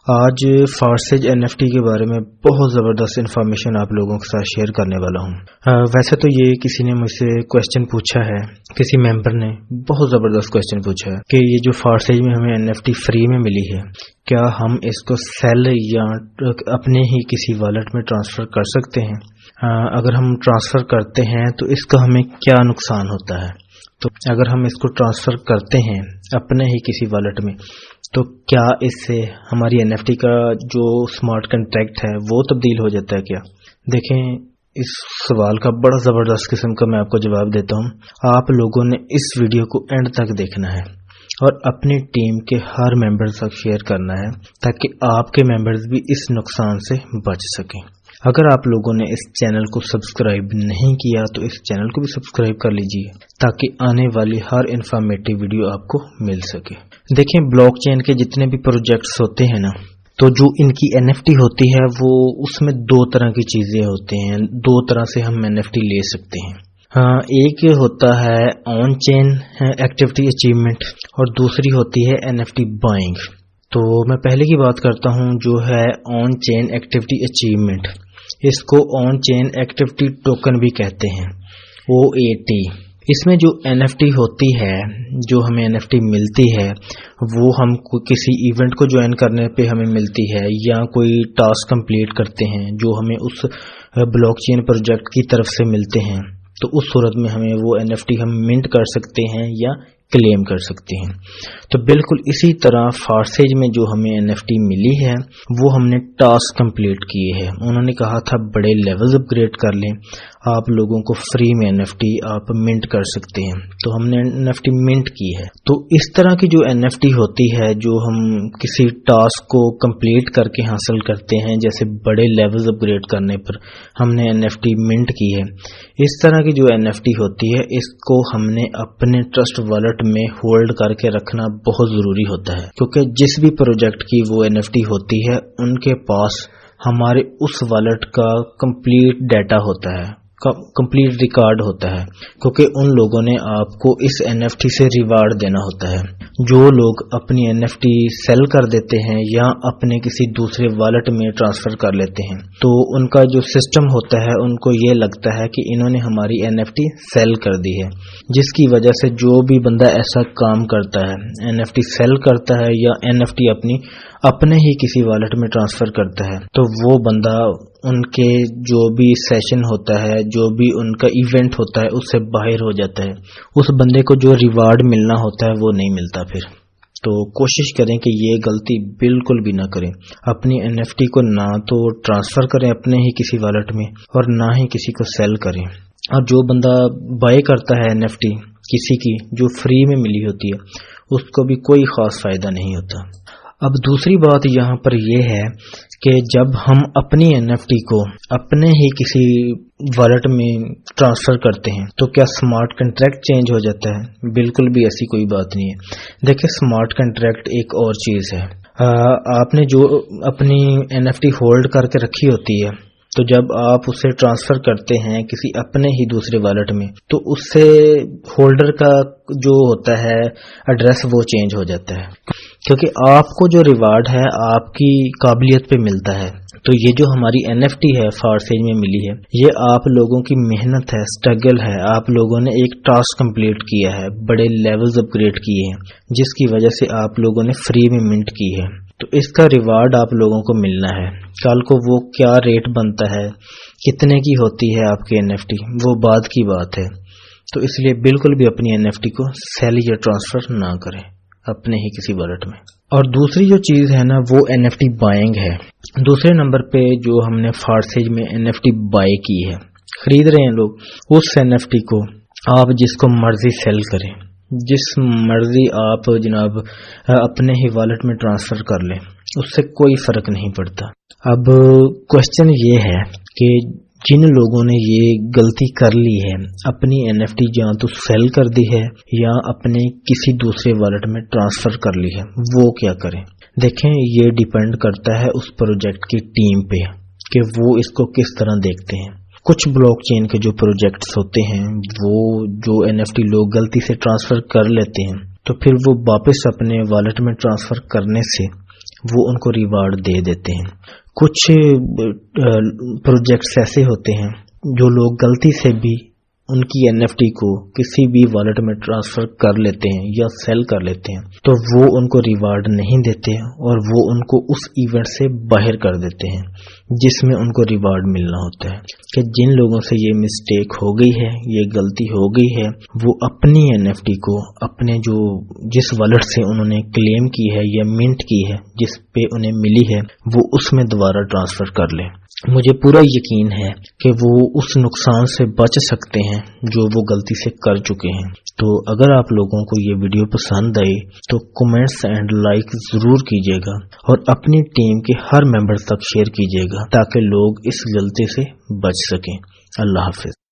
آج فارسیج NFT کے بارے میں بہت زبردست انفارمیشن آپ لوگوں کے ساتھ شیئر کرنے والا ہوں۔ ویسے تو یہ کسی نے مجھ سے کویسچن پوچھا ہے، کسی ممبر نے بہت زبردست کویسچن پوچھا ہے کہ یہ جو فارسیج میں ہمیں NFT فری میں ملی ہے، کیا ہم اس کو سیل یا اپنے ہی کسی والیٹ میں ٹرانسفر کر سکتے ہیں؟ اگر ہم ٹرانسفر کرتے ہیں تو اس کا ہمیں کیا نقصان ہوتا ہے؟ تو اگر ہم اس کو ٹرانسفر کرتے ہیں اپنے ہی کسی والیٹ میں تو کیا اس سے ہماری NFT کا جو اسمارٹ کنٹریکٹ ہے وہ تبدیل ہو جاتا ہے کیا؟ دیکھیں، اس سوال کا بڑا زبردست قسم کا میں آپ کو جواب دیتا ہوں۔ آپ لوگوں نے اس ویڈیو کو اینڈ تک دیکھنا ہے اور اپنی ٹیم کے ہر ممبر تک شیئر کرنا ہے تاکہ آپ کے ممبرز بھی اس نقصان سے بچ سکیں۔ اگر آپ لوگوں نے اس چینل کو سبسکرائب نہیں کیا تو اس چینل کو بھی سبسکرائب کر لیجئے تاکہ آنے والی ہر انفارمیٹیو ویڈیو آپ کو مل سکے۔ دیکھیں، بلاک چین کے جتنے بھی پروجیکٹس ہوتے ہیں نا، تو جو ان کی NFT ہوتی ہے وہ اس میں دو طرح کی چیزیں ہوتے ہیں، دو طرح سے ہم NFT لے سکتے ہیں۔ ایک ہوتا ہے آن چین ایکٹیویٹی اچیومنٹ اور دوسری ہوتی ہے NFT بائنگ۔ تو میں پہلے کی بات کرتا ہوں جو ہے آن چین ایکٹیویٹی اچیومنٹ۔ اس کو آن چین ایکٹیویٹی ٹوکن بھی کہتے ہیں، OAT۔ اس میں جو NFT ہوتی ہے، جو ہمیں NFT ملتی ہے، وہ ہم کسی ایونٹ کو جوائن کرنے پہ ہمیں ملتی ہے یا کوئی ٹاسک کمپلیٹ کرتے ہیں جو ہمیں اس بلاک چین پروجیکٹ کی طرف سے ملتے ہیں، تو اس صورت میں ہمیں وہ NFT ہم منٹ کر سکتے ہیں یا کلیم کر سکتے ہیں۔ تو بالکل اسی طرح فارسیج میں جو ہمیں NFT ملی ہے وہ ہم نے ٹاسک کمپلیٹ کیے ہیں۔ انہوں نے کہا تھا بڑے لیولز اپ گریڈ کر لیں، آپ لوگوں کو فری میں NFT آپ منٹ کر سکتے ہیں، تو ہم نے NFT منٹ کی ہے۔ تو اس طرح کی جو NFT ہوتی ہے جو ہم کسی ٹاسک کو کمپلیٹ کر کے حاصل کرتے ہیں، جیسے بڑے لیولز اپ گریڈ کرنے پر ہم نے NFT منٹ کی ہے، اس طرح کی جو NFT ہوتی ہے اس کو ہم نے اپنے ٹرسٹ والیٹ میں ہولڈ کر کے رکھنا بہت ضروری ہوتا ہے، کیونکہ جس بھی پروجیکٹ کی وہ NFT ہوتی ہے ان کے پاس ہمارے اس والیٹ کا کمپلیٹ ڈیٹا ہوتا ہے، کمپلیٹ ریکارڈ ہوتا ہے، کیونکہ ان لوگوں نے آپ کو اس NFT سے ریوارڈ دینا ہوتا ہے۔ جو لوگ اپنی NFT سیل کر دیتے ہیں یا اپنے کسی دوسرے والیٹ میں ٹرانسفر کر لیتے ہیں تو ان کا جو سسٹم ہوتا ہے ان کو یہ لگتا ہے کہ انہوں نے ہماری NFT سیل کر دی ہے، جس کی وجہ سے جو بھی بندہ ایسا کام کرتا ہے، NFT سیل کرتا ہے یا NFT اپنے ہی کسی والیٹ میں ٹرانسفر کرتا ہے، تو وہ بندہ ان کے جو بھی سیشن ہوتا ہے، جو بھی ان کا ایونٹ ہوتا ہے اس سے باہر ہو جاتا ہے، اس بندے کو جو ریوارڈ ملنا ہوتا ہے وہ نہیں ملتا پھر۔ تو کوشش کریں کہ یہ غلطی بالکل بھی نہ کریں، اپنی NFT کو نہ تو ٹرانسفر کریں اپنے ہی کسی والیٹ میں اور نہ ہی کسی کو سیل کریں۔ اور جو بندہ بائی کرتا ہے NFT کسی کی جو فری میں ملی ہوتی ہے اس کو بھی کوئی خاص فائدہ نہیں ہوتا۔ اب دوسری بات یہاں پر یہ ہے کہ جب ہم اپنی NFT کو اپنے ہی کسی والیٹ میں ٹرانسفر کرتے ہیں تو کیا اسمارٹ کنٹریکٹ چینج ہو جاتا ہے؟ بالکل بھی ایسی کوئی بات نہیں ہے۔ دیکھیں، اسمارٹ کنٹریکٹ ایک اور چیز ہے۔ آپ نے جو اپنی NFT ہولڈ کر کے رکھی ہوتی ہے تو جب آپ اسے ٹرانسفر کرتے ہیں کسی اپنے ہی دوسرے والیٹ میں تو اس سے ہولڈر کا جو ہوتا ہے ایڈریس وہ چینج ہو جاتا ہے، کیونکہ آپ کو جو ریوارڈ ہے آپ کی قابلیت پہ ملتا ہے۔ تو یہ جو ہماری NFT ہے فارسیج میں ملی ہے، یہ آپ لوگوں کی محنت ہے، سٹرگل ہے، آپ لوگوں نے ایک ٹاسک کمپلیٹ کیا ہے، بڑے لیولز اپ گریڈ کیے ہیں جس کی وجہ سے آپ لوگوں نے فری میں منٹ کی ہے، تو اس کا ریوارڈ آپ لوگوں کو ملنا ہے۔ کل کو وہ کیا ریٹ بنتا ہے، کتنے کی ہوتی ہے آپ کی NFT، وہ بعد کی بات ہے۔ تو اس لیے بالکل بھی اپنی NFT کو سیل یا ٹرانسفر نہ کریں اپنے ہی کسی والیٹ میں۔ اور دوسری جو چیز ہے نا وہ NFT بائنگ ہے۔ دوسرے نمبر پہ جو ہم نے فارسیج میں NFT بائی کی ہے، خرید رہے ہیں لوگ، اس NFT کو آپ جس کو مرضی سیل کریں، جس مرضی آپ جناب اپنے ہی والیٹ میں ٹرانسفر کر لیں، اس سے کوئی فرق نہیں پڑتا۔ اب کوشچن یہ ہے کہ جن لوگوں نے یہ غلطی کر لی ہے، اپنی NFT یا تو سیل کر دی ہے یا اپنے کسی دوسرے والیٹ میں ٹرانسفر کر لی ہے، وہ کیا کریں؟ دیکھیں، یہ ڈیپینڈ کرتا ہے اس پروجیکٹ کی ٹیم پہ کہ وہ اس کو کس طرح دیکھتے ہیں۔ کچھ بلاک چین کے جو پروجیکٹس ہوتے ہیں وہ جو NFT لوگ غلطی سے ٹرانسفر کر لیتے ہیں تو پھر وہ واپس اپنے والیٹ میں ٹرانسفر کرنے سے وہ ان کو ریوارڈ دے دیتے ہیں۔ کچھ پروجیکٹس ایسے ہوتے ہیں جو لوگ غلطی سے بھی ان کی NFT کو کسی بھی والٹ میں ٹرانسفر کر لیتے ہیں یا سیل کر لیتے ہیں، تو وہ ان کو ریوارڈ نہیں دیتے اور وہ ان کو اس ایونٹ سے باہر کر دیتے ہیں جس میں ان کو ریوارڈ ملنا ہوتا ہے۔ کہ جن لوگوں سے یہ مسٹیک ہو گئی ہے، یہ غلطی ہو گئی ہے، وہ اپنی NFT کو اپنے جس والٹ سے انہوں نے کلیم کی ہے یا منٹ کی ہے، جس پہ انہیں ملی ہے، وہ اس میں دوبارہ ٹرانسفر کر لیں۔ مجھے پورا یقین ہے کہ وہ اس نقصان سے بچ سکتے ہیں جو وہ غلطی سے کر چکے ہیں۔ تو اگر آپ لوگوں کو یہ ویڈیو پسند آئی تو کمنٹس اینڈ لائک ضرور کیجیے گا اور اپنی ٹیم کے ہر ممبر تک شیئر کیجیے گا تاکہ لوگ اس غلطی سے بچ سکیں۔ اللہ حافظ۔